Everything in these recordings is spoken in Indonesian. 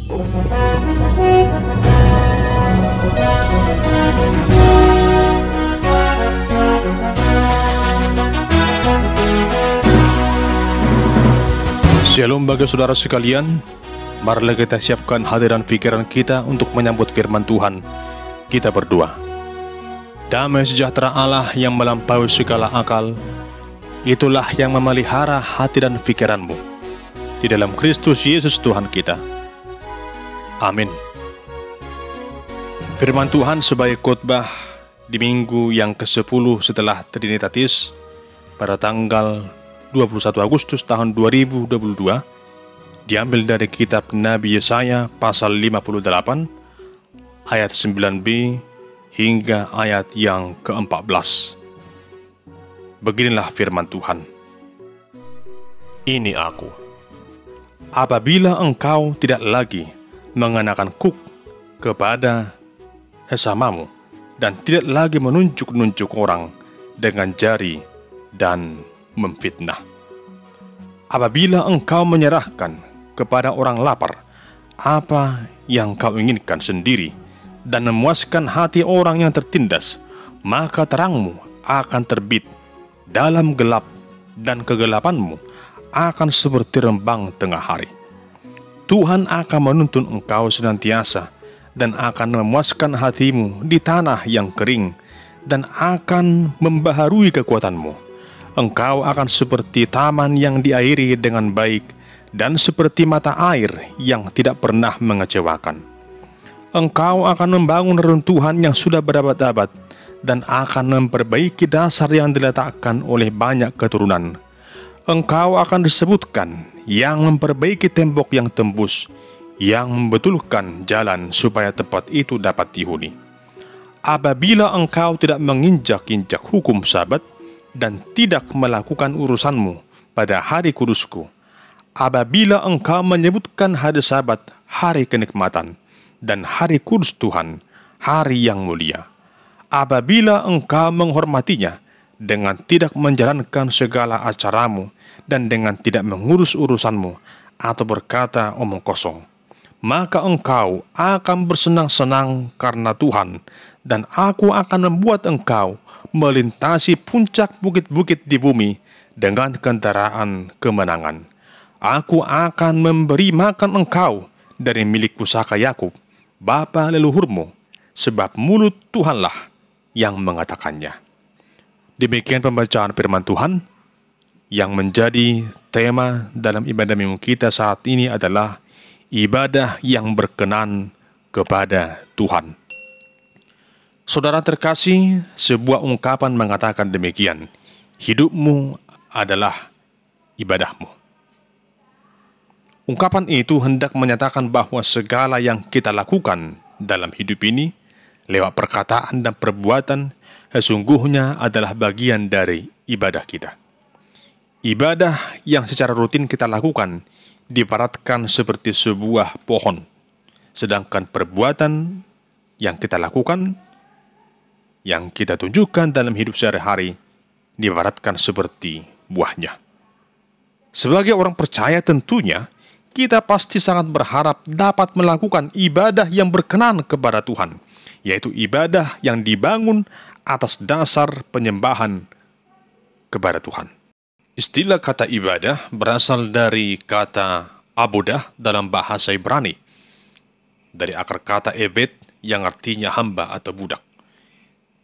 Shalom bagi saudara sekalian, marilah kita siapkan hati dan pikiran kita untuk menyambut firman Tuhan. Kita berdoa. Damai sejahtera Allah yang melampaui segala akal, itulah yang memelihara hati dan pikiranmu. Di dalam Kristus Yesus Tuhan kita. Amin. Firman Tuhan sebagai khotbah di minggu yang ke-10 setelah Trinitatis pada tanggal 21 Agustus tahun 2022 diambil dari kitab Nabi Yesaya pasal 58 ayat 9b hingga ayat yang ke-14. Beginilah firman Tuhan. Ini aku. Apabila engkau tidak lagi mengenakan kuk kepada sesamamu dan tidak lagi menunjuk-nunjuk orang dengan jari dan memfitnah. Apabila engkau menyerahkan kepada orang lapar apa yang kau inginkan sendiri dan memuaskan hati orang yang tertindas, maka terangmu akan terbit dalam gelap dan kegelapanmu akan seperti rembang tengah hari. Tuhan akan menuntun engkau senantiasa dan akan memuaskan hatimu di tanah yang kering dan akan membaharui kekuatanmu. Engkau akan seperti taman yang diairi dengan baik dan seperti mata air yang tidak pernah mengecewakan. Engkau akan membangun reruntuhan yang sudah berabad-abad dan akan memperbaiki dasar yang diletakkan oleh banyak keturunan. Engkau akan disebutkan yang memperbaiki tembok yang tembus, yang membetulkan jalan supaya tempat itu dapat dihuni. Apabila engkau tidak menginjak-injak hukum Sabat dan tidak melakukan urusanmu pada hari kudusku, apabila engkau menyebutkan hari Sabat hari kenikmatan dan hari kudus Tuhan hari yang mulia, apabila engkau menghormatinya dengan tidak menjalankan segala acaramu dan dengan tidak mengurus urusanmu atau berkata omong kosong, maka engkau akan bersenang-senang karena Tuhan, dan aku akan membuat engkau melintasi puncak bukit-bukit di bumi dengan kendaraan kemenangan. Aku akan memberi makan engkau dari milik pusaka Yakub, bapa leluhurmu, sebab mulut Tuhanlah yang mengatakannya. Demikian pembacaan firman Tuhan. Yang menjadi tema dalam ibadah minggu kita saat ini adalah ibadah yang berkenan kepada Tuhan. Saudara terkasih, sebuah ungkapan mengatakan demikian, hidupmu adalah ibadahmu. Ungkapan itu hendak menyatakan bahwa segala yang kita lakukan dalam hidup ini, lewat perkataan dan perbuatan, sesungguhnya adalah bagian dari ibadah kita. Ibadah yang secara rutin kita lakukan diibaratkan seperti sebuah pohon, sedangkan perbuatan yang kita lakukan, yang kita tunjukkan dalam hidup sehari-hari, diibaratkan seperti buahnya. Sebagai orang percaya tentunya, kita pasti sangat berharap dapat melakukan ibadah yang berkenan kepada Tuhan, yaitu ibadah yang dibangun atas dasar penyembahan kepada Tuhan. Istilah kata ibadah berasal dari kata abodah dalam bahasa Ibrani, dari akar kata ebed yang artinya hamba atau budak.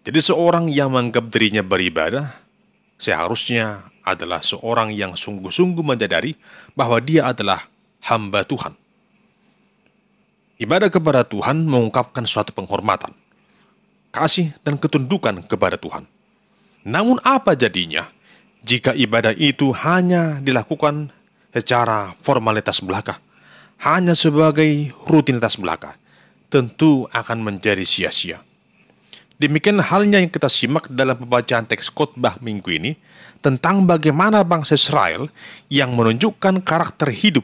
Jadi seorang yang menganggap dirinya beribadah seharusnya adalah seorang yang sungguh-sungguh menyadari bahwa dia adalah hamba Tuhan. Ibadah kepada Tuhan mengungkapkan suatu penghormatan, kasih dan ketundukan kepada Tuhan. Namun apa jadinya jika ibadah itu hanya dilakukan secara formalitas belaka, hanya sebagai rutinitas belaka? Tentu akan menjadi sia-sia. Demikian halnya yang kita simak dalam pembacaan teks khotbah minggu ini tentang bagaimana bangsa Israel yang menunjukkan karakter hidup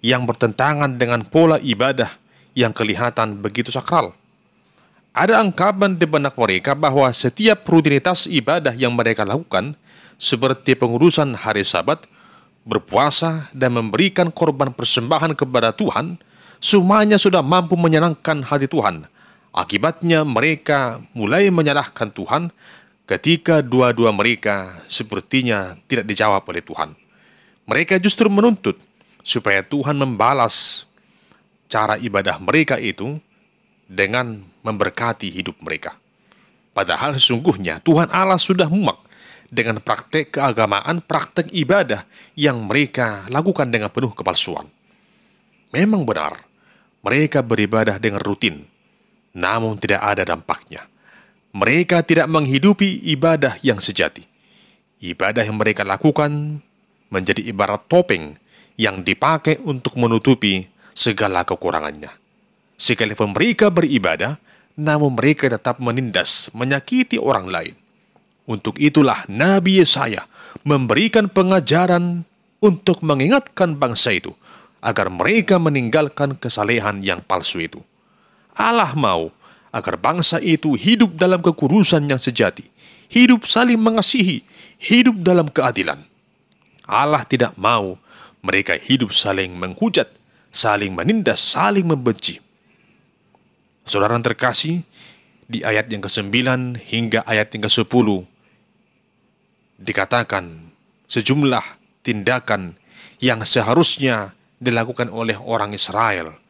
yang bertentangan dengan pola ibadah yang kelihatan begitu sakral. Ada anggapan di benak mereka bahwa setiap rutinitas ibadah yang mereka lakukan, seperti pengurusan hari Sabat, berpuasa, dan memberikan korban persembahan kepada Tuhan, semuanya sudah mampu menyenangkan hati Tuhan. Akibatnya mereka mulai menyalahkan Tuhan ketika dua-dua mereka sepertinya tidak dijawab oleh Tuhan. Mereka justru menuntut supaya Tuhan membalas cara ibadah mereka itu dengan memberkati hidup mereka. Padahal sesungguhnya Tuhan Allah sudah muak dengan praktek keagamaan, praktek ibadah yang mereka lakukan dengan penuh kepalsuan. Memang benar, mereka beribadah dengan rutin, namun tidak ada dampaknya. Mereka tidak menghidupi ibadah yang sejati. Ibadah yang mereka lakukan menjadi ibarat topeng yang dipakai untuk menutupi segala kekurangannya. Sekalipun mereka beribadah, namun mereka tetap menindas, menyakiti orang lain. Untuk itulah Nabi Yesaya memberikan pengajaran untuk mengingatkan bangsa itu agar mereka meninggalkan kesalehan yang palsu itu. Allah mau agar bangsa itu hidup dalam kekudusan yang sejati, hidup saling mengasihi, hidup dalam keadilan. Allah tidak mau mereka hidup saling menghujat, saling menindas, saling membenci. Saudara yang terkasih, di ayat yang ke-9 hingga ayat yang ke-10 dikatakan sejumlah tindakan yang seharusnya dilakukan oleh orang Israel,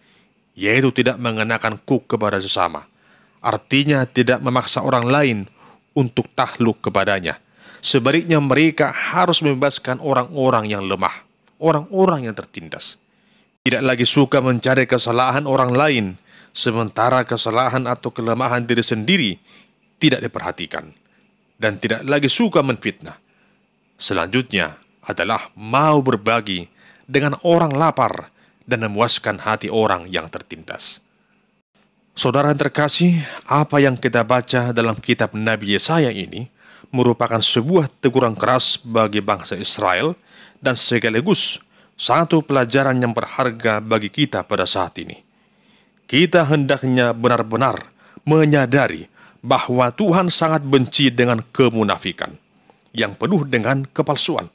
yaitu tidak mengenakan kuk kepada sesama. Artinya tidak memaksa orang lain untuk takluk kepadanya. Sebaliknya mereka harus membebaskan orang-orang yang lemah, orang-orang yang tertindas. Tidak lagi suka mencari kesalahan orang lain, sementara kesalahan atau kelemahan diri sendiri tidak diperhatikan, dan tidak lagi suka menfitnah. Selanjutnya adalah mau berbagi dengan orang lapar dan memuaskan hati orang yang tertindas. Saudara yang terkasih, apa yang kita baca dalam kitab Nabi Yesaya ini merupakan sebuah teguran keras bagi bangsa Israel dan sekaligus satu pelajaran yang berharga bagi kita pada saat ini. Kita hendaknya benar-benar menyadari bahwa Tuhan sangat benci dengan kemunafikan yang penuh dengan kepalsuan.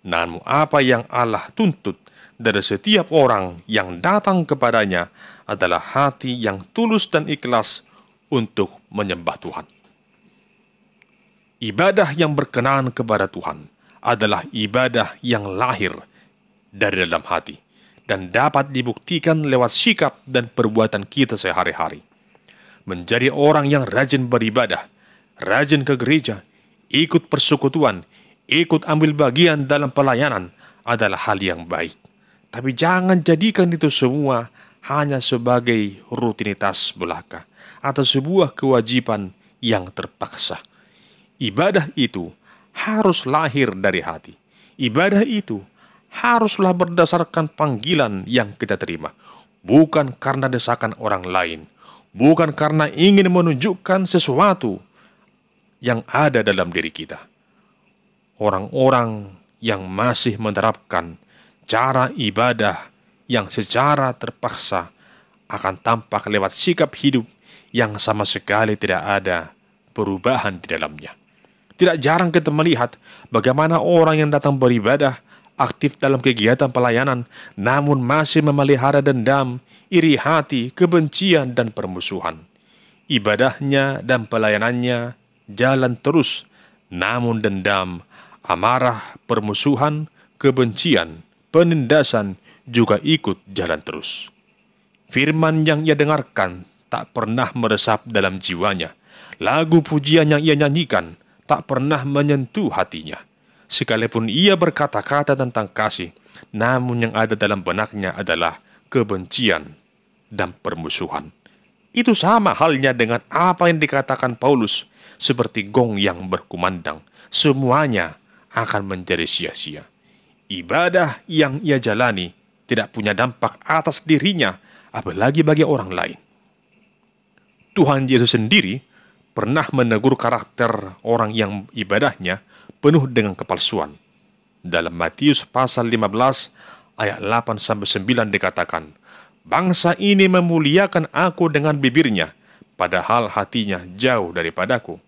Namun apa yang Allah tuntut dari setiap orang yang datang kepadanya adalah hati yang tulus dan ikhlas untuk menyembah Tuhan. Ibadah yang berkenan kepada Tuhan adalah ibadah yang lahir dari dalam hati dan dapat dibuktikan lewat sikap dan perbuatan kita sehari-hari. Menjadi orang yang rajin beribadah, rajin ke gereja, ikut persekutuan, ikut ambil bagian dalam pelayanan adalah hal yang baik. Tapi jangan jadikan itu semua hanya sebagai rutinitas belaka atau sebuah kewajiban yang terpaksa. Ibadah itu harus lahir dari hati. Ibadah itu haruslah berdasarkan panggilan yang kita terima, bukan karena desakan orang lain, bukan karena ingin menunjukkan sesuatu yang ada dalam diri kita. Orang-orang yang masih menerapkan cara ibadah yang secara terpaksa akan tampak lewat sikap hidup yang sama sekali tidak ada perubahan di dalamnya. Tidak jarang kita melihat bagaimana orang yang datang beribadah aktif dalam kegiatan pelayanan, namun masih memelihara dendam, iri hati, kebencian, dan permusuhan. Ibadahnya dan pelayanannya jalan terus, namun dendam, amarah, permusuhan, kebencian, penindasan juga ikut jalan terus. Firman yang ia dengarkan tak pernah meresap dalam jiwanya. Lagu pujian yang ia nyanyikan tak pernah menyentuh hatinya. Sekalipun ia berkata-kata tentang kasih, namun yang ada dalam benaknya adalah kebencian dan permusuhan. Itu sama halnya dengan apa yang dikatakan Paulus, seperti gong yang berkumandang, semuanya akan menjadi sia-sia. Ibadah yang ia jalani tidak punya dampak atas dirinya, apalagi bagi orang lain. Tuhan Yesus sendiri pernah menegur karakter orang yang ibadahnya penuh dengan kepalsuan. Dalam Matius pasal 15 ayat 8-9 dikatakan, "Bangsa ini memuliakan aku dengan bibirnya, padahal hatinya jauh daripadaku.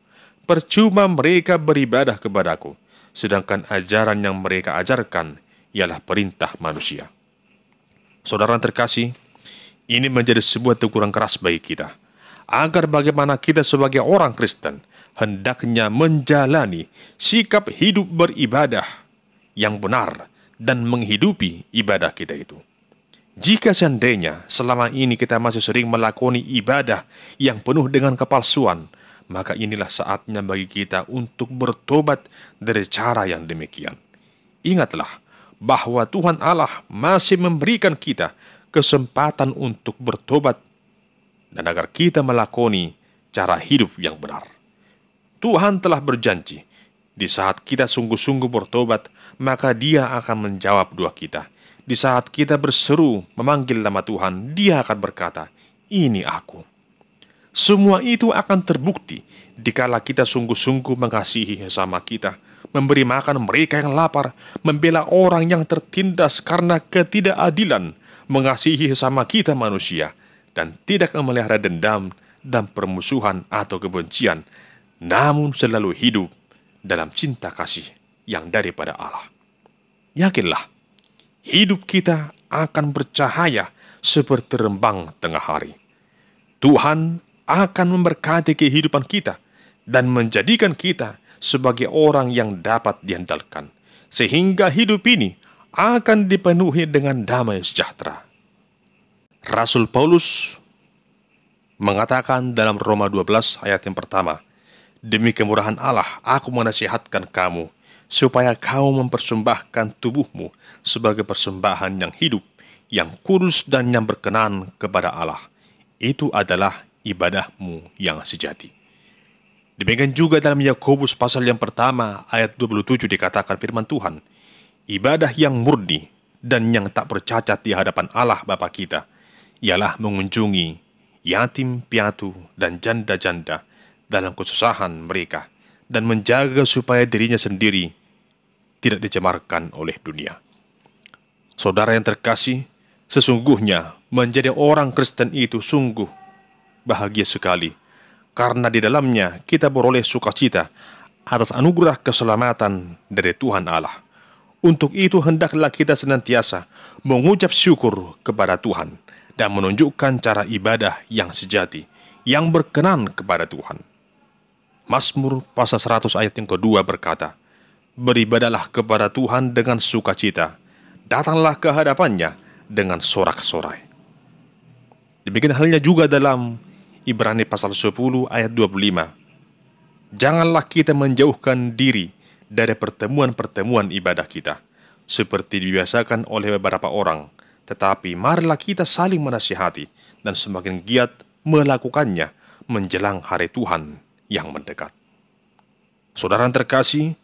Percuma mereka beribadah kepadaku, sedangkan ajaran yang mereka ajarkan ialah perintah manusia." Saudara terkasih, Ini menjadi sebuah teguran keras bagi kita, agar bagaimana kita sebagai orang Kristen hendaknya menjalani sikap hidup beribadah yang benar dan menghidupi ibadah kita itu. Jika seandainya selama ini kita masih sering melakoni ibadah yang penuh dengan kepalsuan, maka inilah saatnya bagi kita untuk bertobat dari cara yang demikian. Ingatlah bahwa Tuhan Allah masih memberikan kita kesempatan untuk bertobat dan agar kita melakoni cara hidup yang benar. Tuhan telah berjanji, di saat kita sungguh-sungguh bertobat, maka Dia akan menjawab doa kita. Di saat kita berseru memanggil nama Tuhan, Dia akan berkata, "Ini aku." Semua itu akan terbukti dikala kita sungguh-sungguh mengasihi sesama kita, memberi makan mereka yang lapar, membela orang yang tertindas karena ketidakadilan, mengasihi sesama kita manusia, dan tidak memelihara dendam dan permusuhan atau kebencian, namun selalu hidup dalam cinta kasih yang daripada Allah. Yakinlah, hidup kita akan bercahaya seperti rembang tengah hari. Tuhan akan memberkati kehidupan kita dan menjadikan kita sebagai orang yang dapat diandalkan, sehingga hidup ini akan dipenuhi dengan damai sejahtera. Rasul Paulus mengatakan dalam Roma 12 ayat yang pertama, "Demi kemurahan Allah, aku menasihatkan kamu, supaya kamu mempersembahkan tubuhmu sebagai persembahan yang hidup, yang kudus dan yang berkenan kepada Allah. Itu adalah ibadahmu yang sejati." Demikian juga dalam Yakobus pasal yang pertama ayat 27 dikatakan firman Tuhan, "Ibadah yang murni dan yang tak bercacat di hadapan Allah Bapa kita ialah mengunjungi yatim piatu dan janda-janda dalam kesusahan mereka dan menjaga supaya dirinya sendiri tidak dicemarkan oleh dunia." Saudara yang terkasih, sesungguhnya menjadi orang Kristen itu sungguh bahagia sekali, karena di dalamnya kita beroleh sukacita atas anugerah keselamatan dari Tuhan Allah. Untuk itu hendaklah kita senantiasa mengucap syukur kepada Tuhan dan menunjukkan cara ibadah yang sejati, yang berkenan kepada Tuhan. Mazmur pasal 100 ayat yang kedua berkata, "Beribadahlah kepada Tuhan dengan sukacita, datanglah ke hadapannya dengan sorak-sorai." Demikian halnya juga dalam Ibrani pasal 10 ayat 25. "Janganlah kita menjauhkan diri dari pertemuan-pertemuan ibadah kita, seperti dibiasakan oleh beberapa orang, tetapi marilah kita saling menasihati dan semakin giat melakukannya menjelang hari Tuhan yang mendekat." Saudara yang terkasih,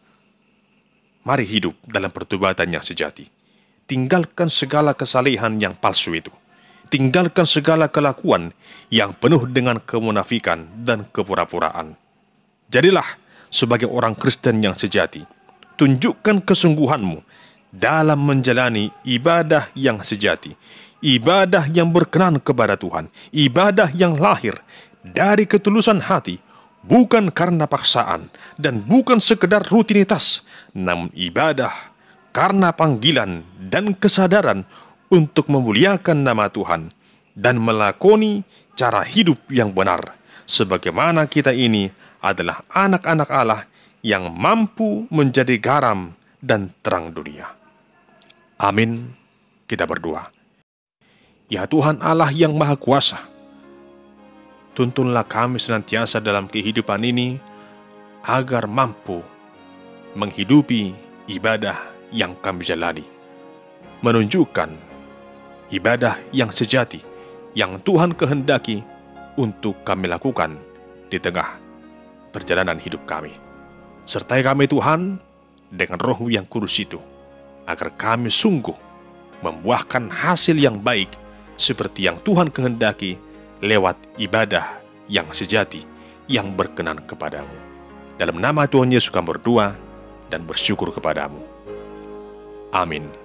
mari hidup dalam pertobatan yang sejati. Tinggalkan segala kesalehan yang palsu itu. Tinggalkan segala kelakuan yang penuh dengan kemunafikan dan kepura-puraan. Jadilah sebagai orang Kristen yang sejati. Tunjukkan kesungguhanmu dalam menjalani ibadah yang sejati, ibadah yang berkenan kepada Tuhan, ibadah yang lahir dari ketulusan hati, bukan karena paksaan dan bukan sekedar rutinitas, namun ibadah karena panggilan dan kesadaran untuk memuliakan nama Tuhan dan melakoni cara hidup yang benar, sebagaimana kita ini adalah anak-anak Allah yang mampu menjadi garam dan terang dunia. Amin. Kita berdoa. Ya Tuhan Allah yang Maha Kuasa, tuntunlah kami senantiasa dalam kehidupan ini agar mampu menghidupi ibadah yang kami jalani, menunjukkan ibadah yang sejati yang Tuhan kehendaki untuk kami lakukan di tengah perjalanan hidup kami. Sertai kami Tuhan dengan Roh yang kudus itu, agar kami sungguh membuahkan hasil yang baik seperti yang Tuhan kehendaki lewat ibadah yang sejati yang berkenan kepadamu. Dalam nama Tuhan Yesus kami berdoa dan bersyukur kepadamu. Amin.